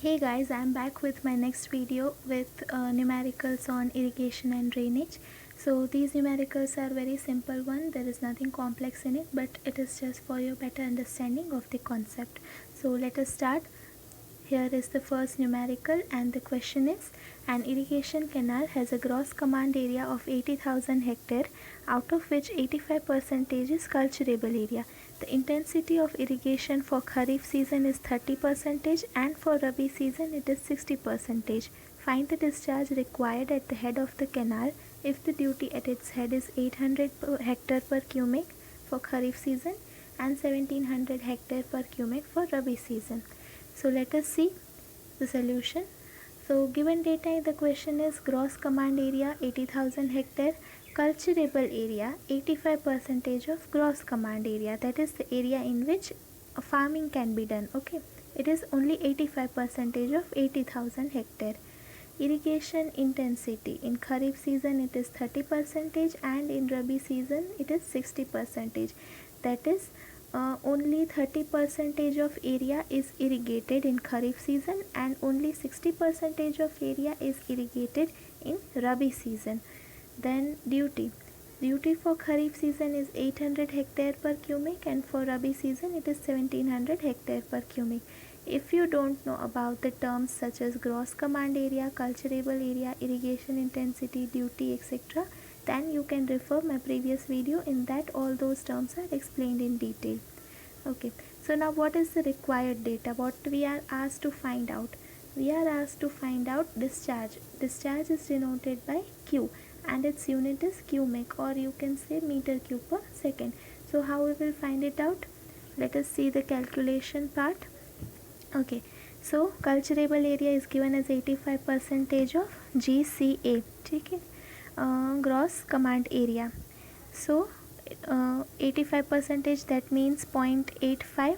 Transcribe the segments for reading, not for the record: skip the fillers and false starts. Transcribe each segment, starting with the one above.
Hey guys, I'm back with my next video with numericals on irrigation and drainage. So these numericals are very simple one. There is nothing complex in it, but it is just for your better understanding of the concept. So let us start. Here is the first numerical and the question is, an irrigation canal has a gross command area of 80,000 hectare, out of which 85% is cultivable area. The intensity of irrigation for Kharif season is 30% and for Rabi season it is 60%. Find the discharge required at the head of the canal if the duty at its head is 800 per hectare per cubic for Kharif season and 1700 hectare per cubic for Rabi season. So let us see the solution. So given data in the question is gross command area 80,000 hectare, cultivable area 85% of gross command area, that is the area in which farming can be done. Okay, it is only 85% of 80,000 hectare. Irrigation intensity in Kharif season it is 30% and in Rabi season it is 60%. That is only 30% of area is irrigated in Kharif season and only 60% of area is irrigated in Rabi season. Then duty for Kharif season is 800 hectare per cubic and for Rabi season it is 1700 hectare per cubic. If you don't know about the terms such as gross command area, cultivable area, irrigation intensity, duty, etc., then you can refer my previous video. In that all those terms are explained in detail. Okay, so now what is the required data? What we are asked to find out? We are asked to find out discharge. Discharge is denoted by Q and its unit is cubic, or you can say meter cube per second. So how we will find it out? Let us see the calculation part. Okay, so cultivable area is given as 85% of GCA. Okay, gross command area. So 85% that means 0.85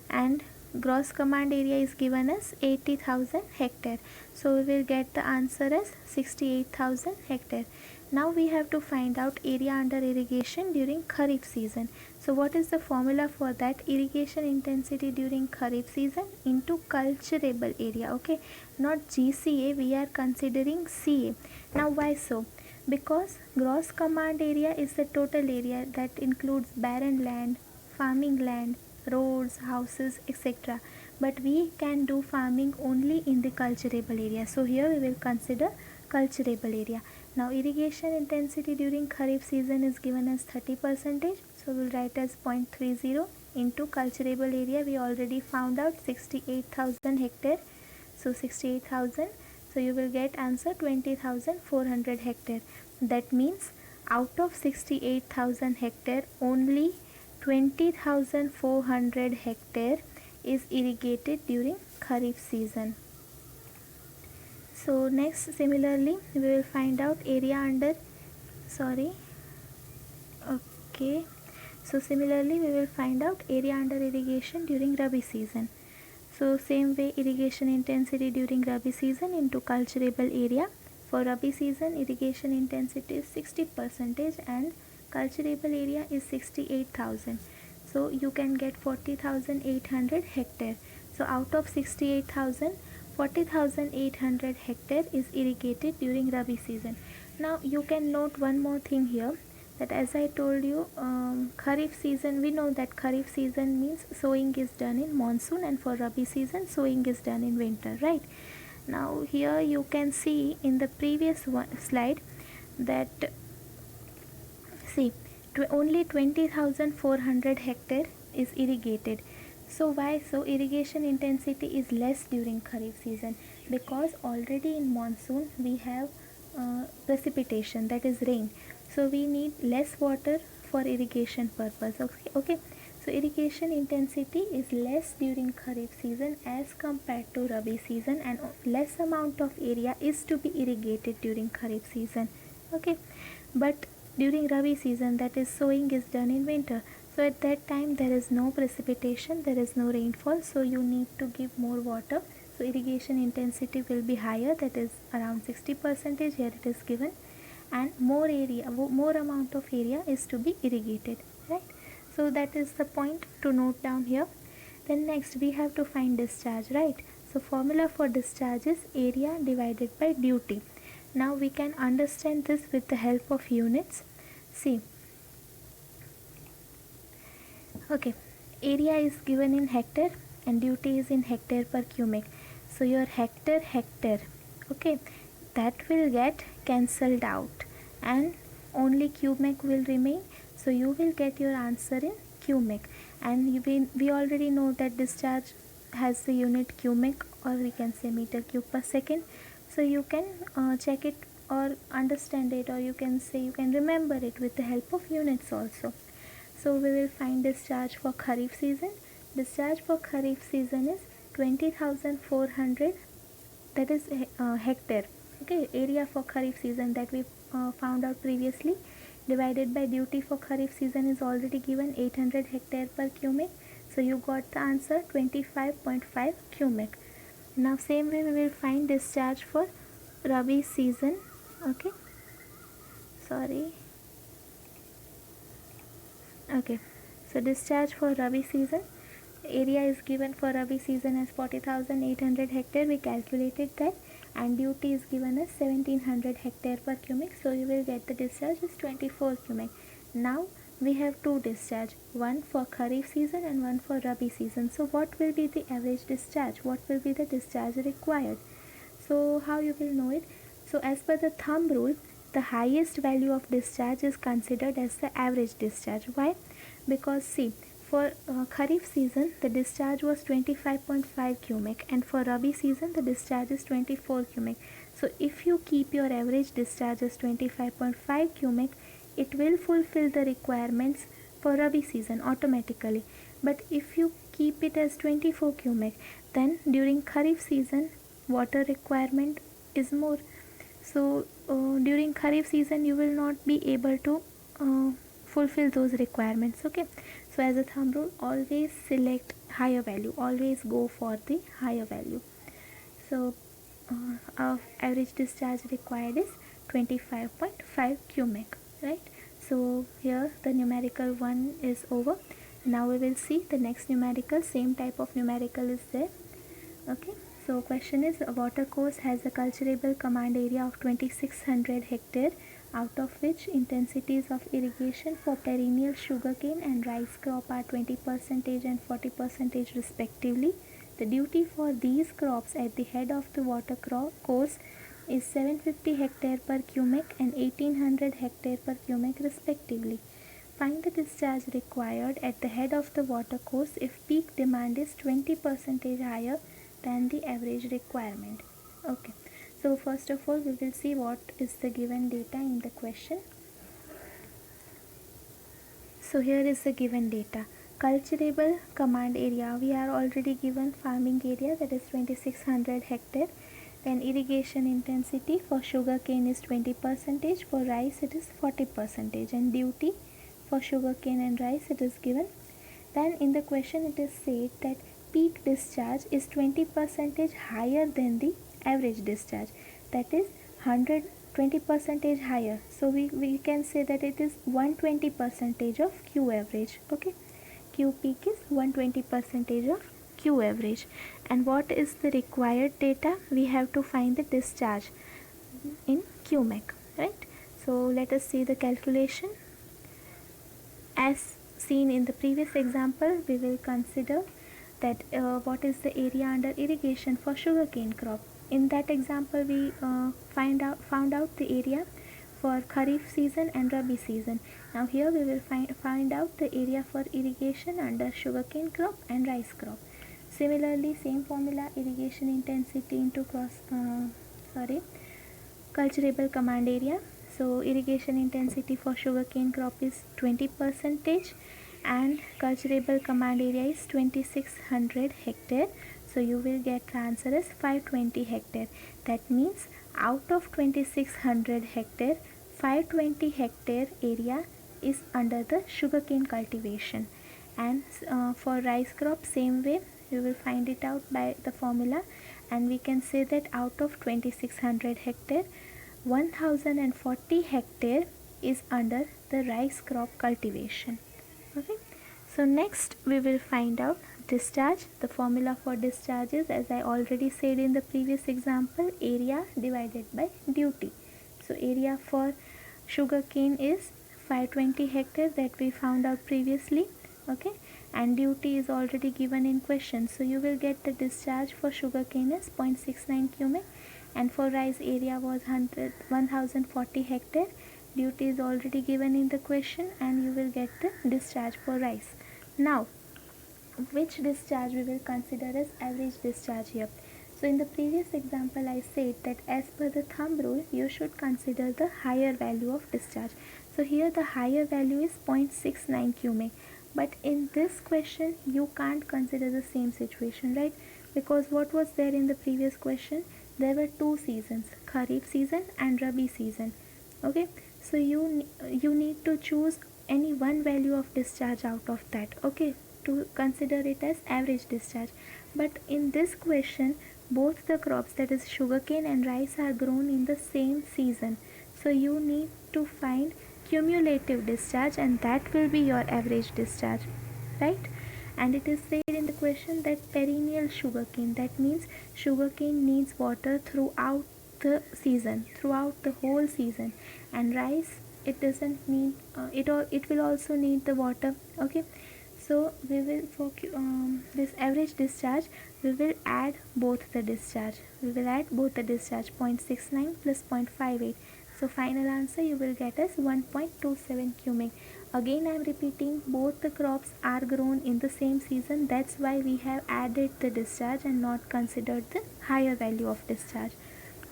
and gross command area is given as 80,000 hectare. So we will get the answer as 68,000 hectare. Now we have to find out area under irrigation during Kharif season. So what is the formula for that? Irrigation intensity during Kharif season into cultivable area. Okay, not GCA, we are considering CA. Now why so? Because gross command area is the total area that includes barren land, farming land, roads, houses, etc. But we can do farming only in the cultivable area. So here we will consider cultivable area. Now irrigation intensity during Kharif season is given as 30%. So we will write as 0.30 into cultivable area. We already found out 68,000 hectare. So 68,000. So you will get answer 20,400 hectare. That means out of 68,000 hectare, only 20,400 hectare is irrigated during Kharif season. So next, similarly we will find out area under okay, so similarly we will find out area under irrigation during Rabi season. So same way, irrigation intensity during Rabi season into cultivable area. For Rabi season irrigation intensity is 60% and cultivable area is 68,000. So you can get 40,800 hectare. So out of 68,000, 40,800 hectare is irrigated during Rabi season. Now you can note one more thing here, that as I told you, Kharif season, we know that Kharif season means sowing is done in monsoon and for Rabi season sowing is done in winter, right? Now here you can see in the previous slide that see only 20,400 hectare is irrigated. So why so? Irrigation intensity is less during Kharif season because already in monsoon we have precipitation, that is rain. So we need less water for irrigation purpose. Okay. So irrigation intensity is less during Kharif season as compared to Rabi season, and less amount of area is to be irrigated during Kharif season. Okay, but during Rabi season, that is sowing is done in winter. So at that time there is no precipitation, there is no rainfall, so you need to give more water. So irrigation intensity will be higher, that is around 60%. Here it is given, and more amount of area is to be irrigated, right? So that is the point to note down here. Then next we have to find discharge, right? So formula for discharge is area divided by duty. Now we can understand this with the help of units. See, okay, area is given in hectare and duty is in hectare per cubic. So your hectare, okay, that will get cancelled out and only cubic will remain. So you will get your answer in cubic, and we already know that discharge has the unit cubic, or we can say meter cube per second. So you can check it or understand it, or you can say you can remember it with the help of units also. So we will find discharge for Kharif season. Discharge for Kharif season is 20,400, that is hectare. Okay, area for Kharif season that we found out previously, divided by duty for Kharif season is already given 800 hectare per cubic. So you got the answer 25.5 cubic. Now same way we will find discharge for Rabi season. Okay, sorry. Okay, so discharge for Rabi season, area is given for Rabi season as 40,800 hectare. We calculated that, and duty is given as 1700 hectare per cubic. So you will get the discharge is 24 cubic. Now we have two discharge, one for Kharif season and one for Rabi season. So what will be the average discharge? What will be the discharge required? So how you will know it? So as per the thumb rule, the highest value of discharge is considered as the average discharge. Why? Because see, for Kharif season the discharge was 25.5 cubic, and for Rabi season the discharge is 24 cubic. So if you keep your average discharge as 25.5 cubic, it will fulfill the requirements for Rabi season automatically. But if you keep it as 24 cubic, then during Kharif season water requirement is more. So during Kharif season you will not be able to fulfill those requirements. Okay, so as a thumb rule, always select higher value, always go for the higher value. So our average discharge required is 25.5 cubic, right? So here the numerical one is over. Now we will see the next numerical. Same type of numerical is there. Okay, so question is, a water course has a cultivable command area of 2600 hectare, out of which intensities of irrigation for perennial sugarcane and rice crop are 20% and 40% respectively. The duty for these crops at the head of the water course is 750 hectare per cubic and 1800 hectare per cubic respectively. Find the discharge required at the head of the water course if peak demand is 20% higher than the average requirement. Okay, so first of all we will see what is the given data in the question. So here is the given data. Cultivable command area, we are already given farming area, that is 2600 hectare. Then irrigation intensity for sugarcane is 20%, for rice it is 40%, and duty for sugarcane and rice it is given. Then in the question it is said that peak discharge is 20% higher than the average discharge, that is 120% higher. So we can say that it is 120% of Q average. Okay, Q peak is 120% of Q average. And what is the required data? We have to find the discharge in cubic, right? So let us see the calculation. As seen in the previous example, we will consider that what is the area under irrigation for sugarcane crop. In that example we found out the area for Kharif season and Rabi season. Now here we will find out the area for irrigation under sugarcane crop and rice crop. Similarly, same formula, irrigation intensity into cultivable command area. So irrigation intensity for sugarcane crop is 20% and cultivable command area is 2600 hectare. So you will get the answer as 520 hectare. That means out of 2600 hectare, 520 hectare area is under the sugarcane cultivation. And for rice crop, same way we will find it out by the formula, and we can say that out of 2600 hectare, 1040 hectare is under the rice crop cultivation. Okay, so next we will find out discharge. The formula for discharge is, as I already said in the previous example, area divided by duty. So area for sugarcane is 520 hectares that we found out previously, okay, and duty is already given in question. So you will get the discharge for sugarcane is 0.69 cubic, and for rice area was 1040 hectare. Duty is already given in the question, and you will get the discharge for rice. Now which discharge we will consider as average discharge here? So in the previous example I said that as per the thumb rule you should consider the higher value of discharge. So here the higher value is 0.69 cubic, but in this question you can't consider the same situation, right? Because what was there in the previous question? There were two seasons, Kharif season and Rabi season. Okay, so you need to choose any one value of discharge out of that, okay, to consider it as average discharge. But in this question both the crops, that is sugarcane and rice, are grown in the same season. So you need to find cumulative discharge, and that will be your average discharge, right? And it is said in the question that perennial sugarcane, that means sugarcane needs water throughout the season, throughout the whole season, and rice, it doesn't need it will also need the water, okay. So we will for this average discharge we will add both the discharge, 0.69 plus 0.58. So final answer you will get as 1.27 cubic. Again I am repeating, both the crops are grown in the same season, that's why we have added the discharge and not considered the higher value of discharge.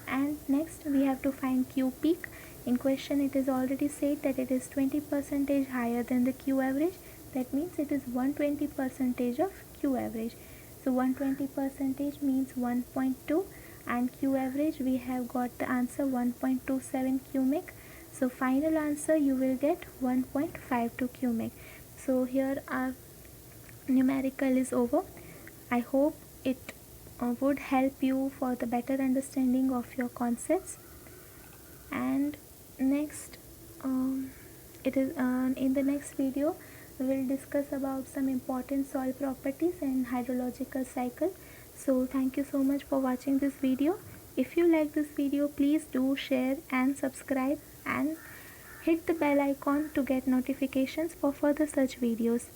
And next we have to find Q peak. In question it is already said that it is 20% higher than the Q average. That means it is 120% of Q average. So 120% means 1.2, and Q average we have got the answer 1.27 cubic. So final answer you will get 1.52 cubic. So here our numerical is over. I hope it would help you for the better understanding of your concepts. And next it is in the next video we will discuss about some important soil properties and hydrological cycle. So thank you so much for watching this video. If you like this video, please do share and subscribe and hit the bell icon to get notifications for further such videos.